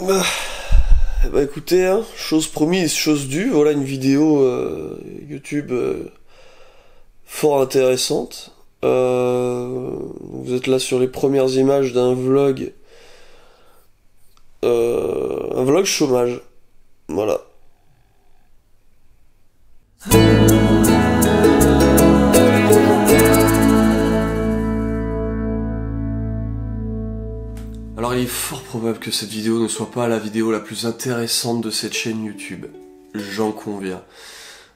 Bah, bah écoutez, hein, chose promise, chose due, voilà une vidéo YouTube fort intéressante. Vous êtes là sur les premières images d'un vlog, un vlog chômage, voilà. Alors il est fort probable que cette vidéo ne soit pas la vidéo la plus intéressante de cette chaîne YouTube, j'en conviens.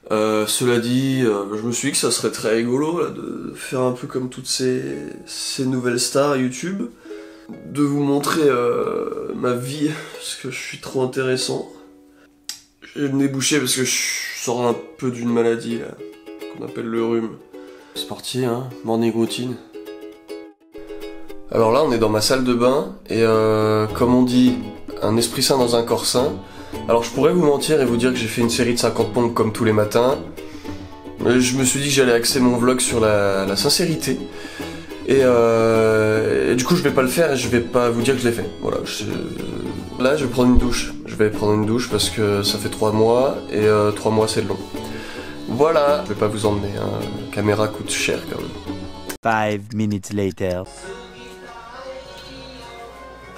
Cela dit, je me suis dit que ça serait très rigolo là, de faire un peu comme toutes ces nouvelles stars YouTube, de vous montrer ma vie, parce que je suis trop intéressant. J'ai le nez bouché parce que je sors un peu d'une maladie là, qu'on appelle le rhume. C'est parti, hein, morning routine. Alors là, on est dans ma salle de bain, et comme on dit, un esprit sain dans un corps sain. Alors je pourrais vous mentir et vous dire que j'ai fait une série de 50 pompes comme tous les matins. Mais je me suis dit que j'allais axer mon vlog sur la sincérité. Et du coup je vais pas le faire et je vais pas vous dire que je l'ai fait. Voilà, là je vais prendre une douche. Je vais prendre une douche parce que ça fait 3 mois, et 3 mois c'est long. Voilà, je vais pas vous emmener, hein. La caméra coûte cher quand même. 5 minutes later.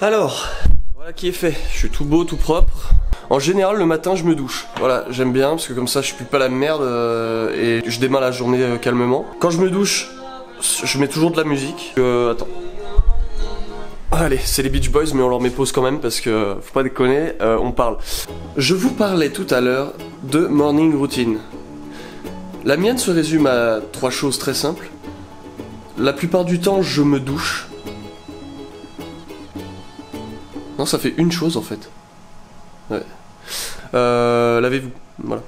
Alors, voilà qui est fait. Je suis tout beau, tout propre. En général, le matin, je me douche. Voilà, j'aime bien, parce que comme ça, je pue pas la merde et je démarre la journée calmement. Quand je me douche, je mets toujours de la musique. Attends. Allez, c'est les Beach Boys, mais on leur met pause quand même, parce que faut pas déconner, on parle. Je vous parlais tout à l'heure de morning routine. La mienne se résume à 3 choses très simples. La plupart du temps, je me douche. Non, ça fait une chose en fait. Ouais. Lavez-vous. Voilà.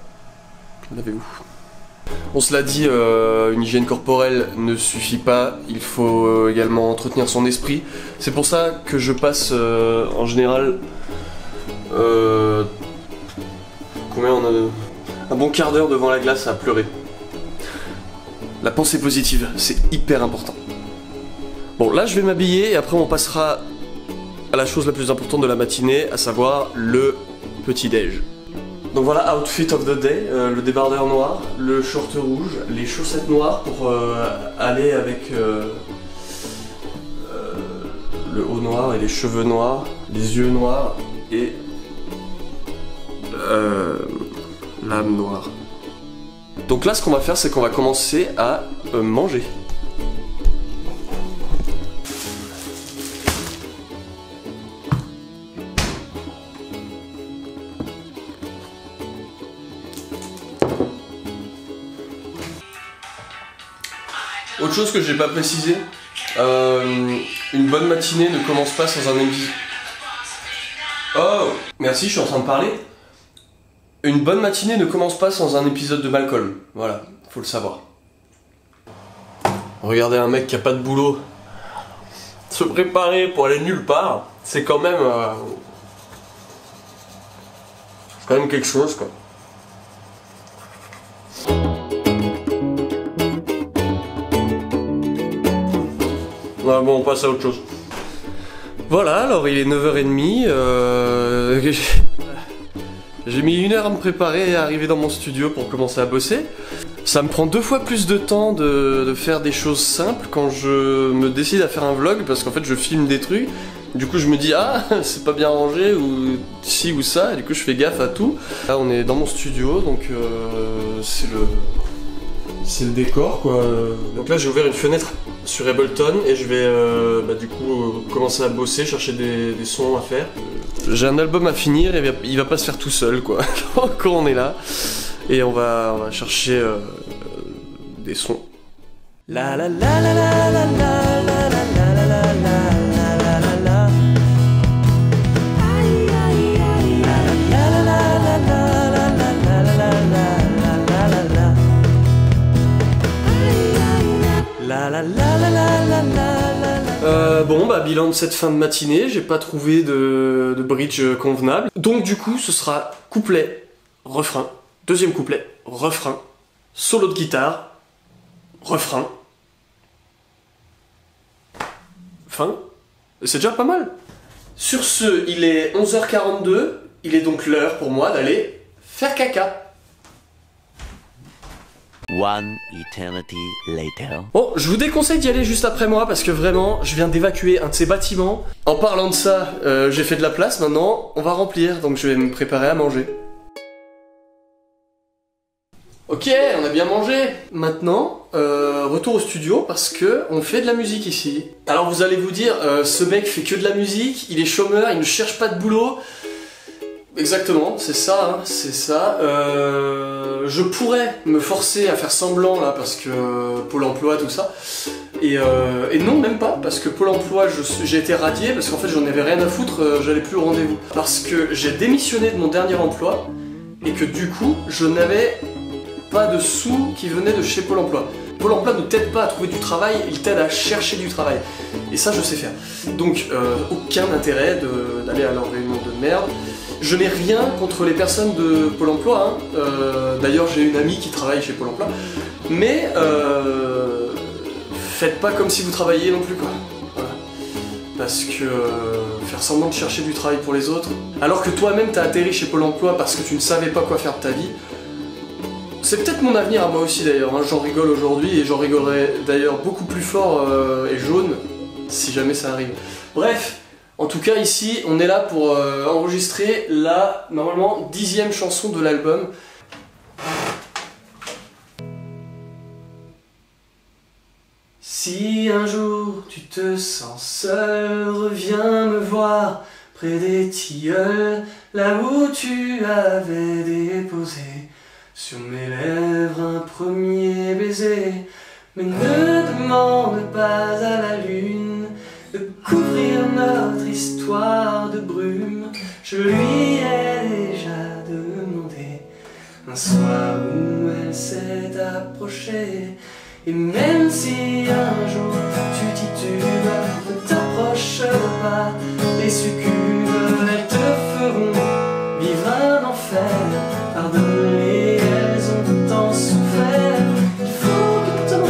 Lavez-vous. On se l'a dit, une hygiène corporelle ne suffit pas. Il faut également entretenir son esprit. C'est pour ça que je passe en général combien on a un bon quart d'heure devant la glace à pleurer. La pensée positive, c'est hyper important. Bon, là je vais m'habiller et après on passera à la chose la plus importante de la matinée, à savoir le petit-déj. Donc voilà, outfit of the day, le débardeur noir, le short rouge, les chaussettes noires pour aller avec le haut noir et les cheveux noirs, les yeux noirs et l'âme noire. Donc là ce qu'on va faire, c'est qu'on va commencer à manger. Autre chose que j'ai pas précisé, une bonne matinée ne commence pas sans un épisode. Oh, merci, je suis en train de parler. Une bonne matinée ne commence pas sans un épisode de Malcolm. Voilà, faut le savoir. Regardez un mec qui a pas de boulot se préparer pour aller nulle part, c'est quand même quelque chose quoi. Ah bon, on passe à autre chose. Voilà, alors il est 9h30, j'ai mis 1 heure à me préparer et à arriver dans mon studio pour commencer à bosser. Ça me prend 2 fois plus de temps de faire des choses simples quand je me décide à faire un vlog, parce qu'en fait je filme des trucs, du coup je me dis ah c'est pas bien rangé ou ci ou ça, et du coup je fais gaffe à tout. Là on est dans mon studio, donc c'est le décor quoi. Donc là j'ai ouvert une fenêtre sur Ableton et je vais du coup commencer à bosser, chercher des sons à faire. J'ai un album à finir et il va pas se faire tout seul quoi. Quand on est là et on va chercher des sons. La la la la la la la la la la la la. Bon bah bilan de cette fin de matinée, j'ai pas trouvé de bridge convenable. Donc du coup ce sera couplet, refrain, deuxième couplet, refrain, solo de guitare, refrain, fin. C'est déjà pas mal. Sur ce, il est 11h42, il est donc l'heure pour moi d'aller faire caca. One eternity later. Bon, je vous déconseille d'y aller juste après moi parce que vraiment, je viens d'évacuer un de ces bâtiments. En parlant de ça, j'ai fait de la place maintenant, on va remplir, donc je vais me préparer à manger. Ok, on a bien mangé. Maintenant, retour au studio parce que on fait de la musique ici. Alors vous allez vous dire, ce mec fait que de la musique, il est chômeur, il ne cherche pas de boulot. Exactement, c'est ça, hein, c'est ça. Je pourrais me forcer à faire semblant là parce que Pôle emploi, tout ça. Et non, même pas, parce que Pôle emploi, j'ai été radié parce qu'en fait j'en avais rien à foutre, j'allais plus au rendez-vous. Parce que j'ai démissionné de mon dernier emploi et que du coup, je n'avais pas de sous qui venaient de chez Pôle emploi. Pôle emploi ne t'aide pas à trouver du travail, il t'aide à chercher du travail. Et ça, je sais faire. Donc, aucun intérêt d'aller à leur réunion de merde. Je n'ai rien contre les personnes de Pôle emploi. Hein. D'ailleurs, j'ai une amie qui travaille chez Pôle emploi. Mais, faites pas comme si vous travailliez non plus, quoi. Voilà. Parce que faire semblant de chercher du travail pour les autres, alors que toi-même t'as atterri chez Pôle emploi parce que tu ne savais pas quoi faire de ta vie, c'est peut-être mon avenir à moi aussi d'ailleurs, hein. J'en rigole aujourd'hui et j'en rigolerai d'ailleurs beaucoup plus fort et jaune si jamais ça arrive. Bref, en tout cas ici on est là pour enregistrer la normalement 10e chanson de l'album. Si un jour tu te sens seul, reviens me voir près des tilleuls, là où tu avais déposé sur mes lèvres un premier baiser. Mais ne demande pas à la lune de couvrir notre histoire de brume. Je lui ai déjà demandé un soir où elle s'est approchée. Et même si un jour tu titubes, ne t'approche pas. Les succubes, elles te feront vivre un enfer. Pardonne-les, elles ont tant souffert. Il faut que tant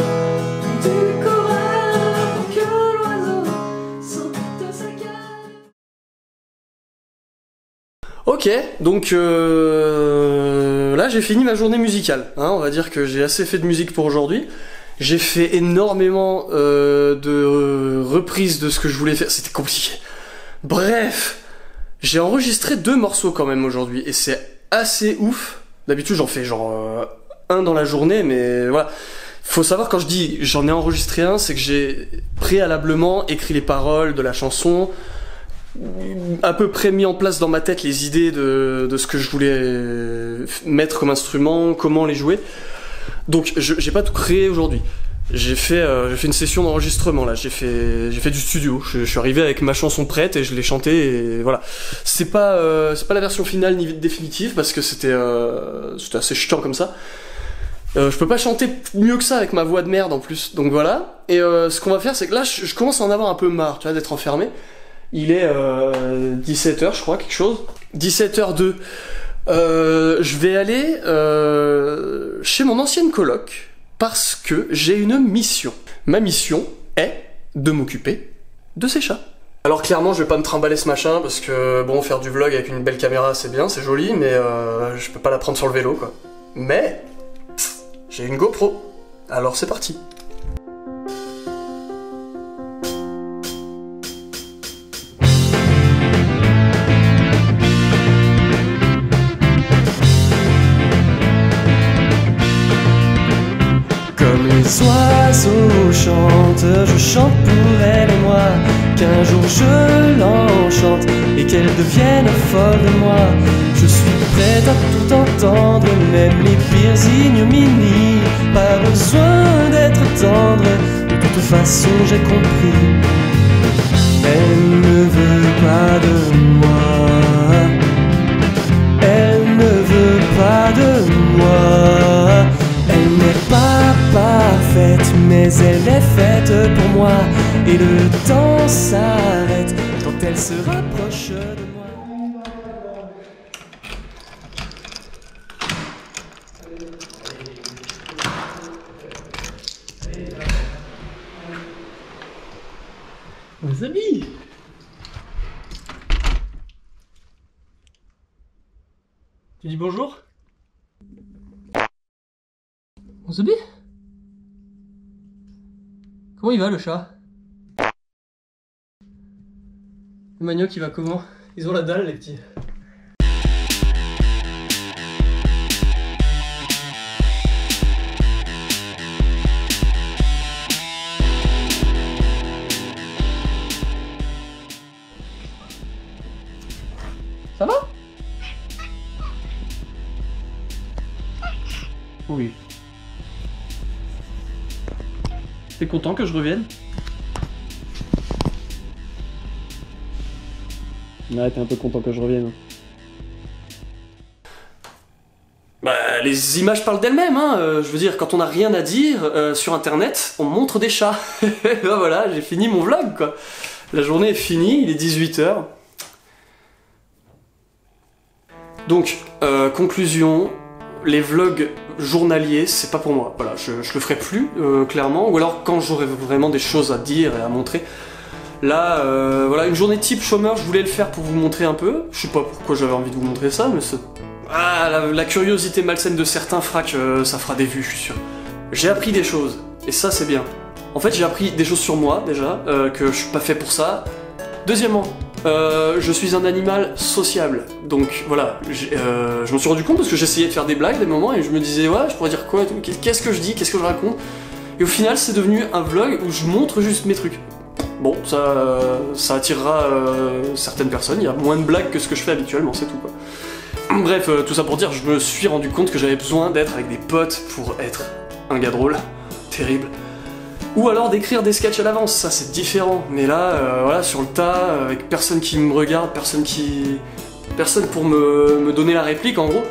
du courage pour que l'oiseau sorte sa cage. Ok, donc là j'ai fini ma journée musicale. Hein, on va dire que j'ai assez fait de musique pour aujourd'hui. J'ai fait énormément de reprises de ce que je voulais faire, c'était compliqué. Bref, j'ai enregistré 2 morceaux quand même aujourd'hui, et c'est assez ouf. D'habitude j'en fais genre un dans la journée, mais voilà. Faut savoir, quand je dis j'en ai enregistré un, c'est que j'ai préalablement écrit les paroles de la chanson, à peu près mis en place dans ma tête les idées de ce que je voulais mettre comme instrument, comment les jouer. Donc j'ai pas tout créé aujourd'hui. J'ai fait une session d'enregistrement là. J'ai fait du studio. Je suis arrivé avec ma chanson prête et je l'ai chantée et voilà. C'est pas la version finale ni définitive parce que c'était assez chiant comme ça. Je peux pas chanter mieux que ça avec ma voix de merde en plus. Donc voilà. Et ce qu'on va faire, c'est que là je commence à en avoir un peu marre, tu vois, d'être enfermé. Il est 17h je crois, quelque chose. 17h02. Je vais aller chez mon ancienne coloc parce que j'ai une mission. Ma mission est de m'occuper de ces chats. Alors clairement je vais pas me trimballer ce machin parce que bon, faire du vlog avec une belle caméra c'est bien, c'est joli, mais je peux pas la prendre sur le vélo quoi. Mais j'ai une GoPro, alors c'est parti. Comme les oiseaux chantent, je chante pour elle et moi. Qu'un jour je l'enchante et qu'elle devienne folle de moi. Je suis prête à tout entendre, même les pires ignominies. Pas besoin d'être tendre, de toute façon j'ai compris. Elle ne veut pas de moi. Elle ne veut pas de moi. Elle n'est pas parfaite, mais elle est faite pour moi. Et le temps s'arrête quand elle se rapproche de moi. Mes amis, Tu dis bonjour? On se dit? Comment il va le chat? Le manioc il va comment? Ils ont la dalle les petits. Ça va? Oui. T'es content que je revienne? Ouais, t'es un peu content que je revienne. Bah, les images parlent d'elles-mêmes, hein. Je veux dire, quand on n'a rien à dire sur internet, on montre des chats. Ben voilà, j'ai fini mon vlog, quoi. La journée est finie, il est 18h. Donc, conclusion, les vlogs journaliers, c'est pas pour moi. Voilà, je le ferai plus, clairement. Ou alors quand j'aurai vraiment des choses à dire et à montrer. Là, voilà, une journée type chômeur, je voulais le faire pour vous montrer un peu. Je sais pas pourquoi j'avais envie de vous montrer ça, mais c'est... Ah, la curiosité malsaine de certains fera que ça fera des vues, je suis sûr. J'ai appris des choses, et ça c'est bien. En fait, j'ai appris des choses sur moi, déjà, que je suis pas fait pour ça. Deuxièmement, je suis un animal sociable, donc voilà, je me suis rendu compte parce que j'essayais de faire des blagues des moments et je me disais ouais, je pourrais dire quoi, qu'est-ce que je dis, qu'est-ce que je raconte, et au final c'est devenu un vlog où je montre juste mes trucs. Bon, ça attirera certaines personnes, il y a moins de blagues que ce que je fais habituellement, c'est tout quoi. Bref, tout ça pour dire, je me suis rendu compte que j'avais besoin d'être avec des potes pour être un gars drôle, terrible. Ou alors d'écrire des sketchs à l'avance, ça c'est différent. Mais là, voilà, sur le tas, avec personne qui me regarde, personne pour me donner la réplique, en gros.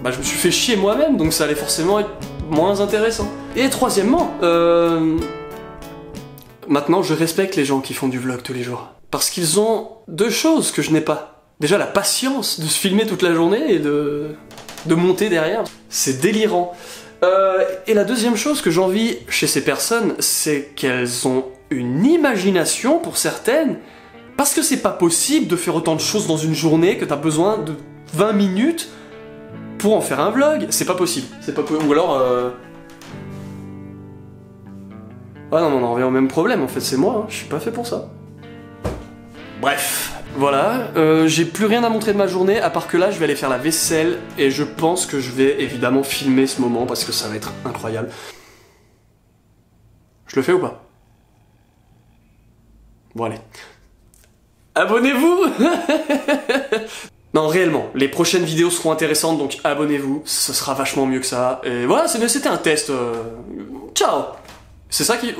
Bah je me suis fait chier moi-même, donc ça allait forcément être moins intéressant. Et troisièmement, maintenant je respecte les gens qui font du vlog tous les jours. Parce qu'ils ont deux choses que je n'ai pas. Déjà la patience de se filmer toute la journée et de monter derrière. C'est délirant. Et la deuxième chose que j'envie chez ces personnes, c'est qu'elles ont une imagination pour certaines, parce que c'est pas possible de faire autant de choses dans une journée que t'as besoin de 20 minutes pour en faire un vlog. C'est pas possible. Ou alors... Ah non, on en revient au même problème, en fait c'est moi, hein. Je suis pas fait pour ça. Bref, voilà, j'ai plus rien à montrer de ma journée, à part que là je vais aller faire la vaisselle, et je pense que je vais évidemment filmer ce moment, parce que ça va être incroyable. Je le fais ou pas? Bon allez. Abonnez-vous. Non, réellement, les prochaines vidéos seront intéressantes, donc abonnez-vous, ce sera vachement mieux que ça. Et voilà, c'était un test. Ciao. C'est ça qui...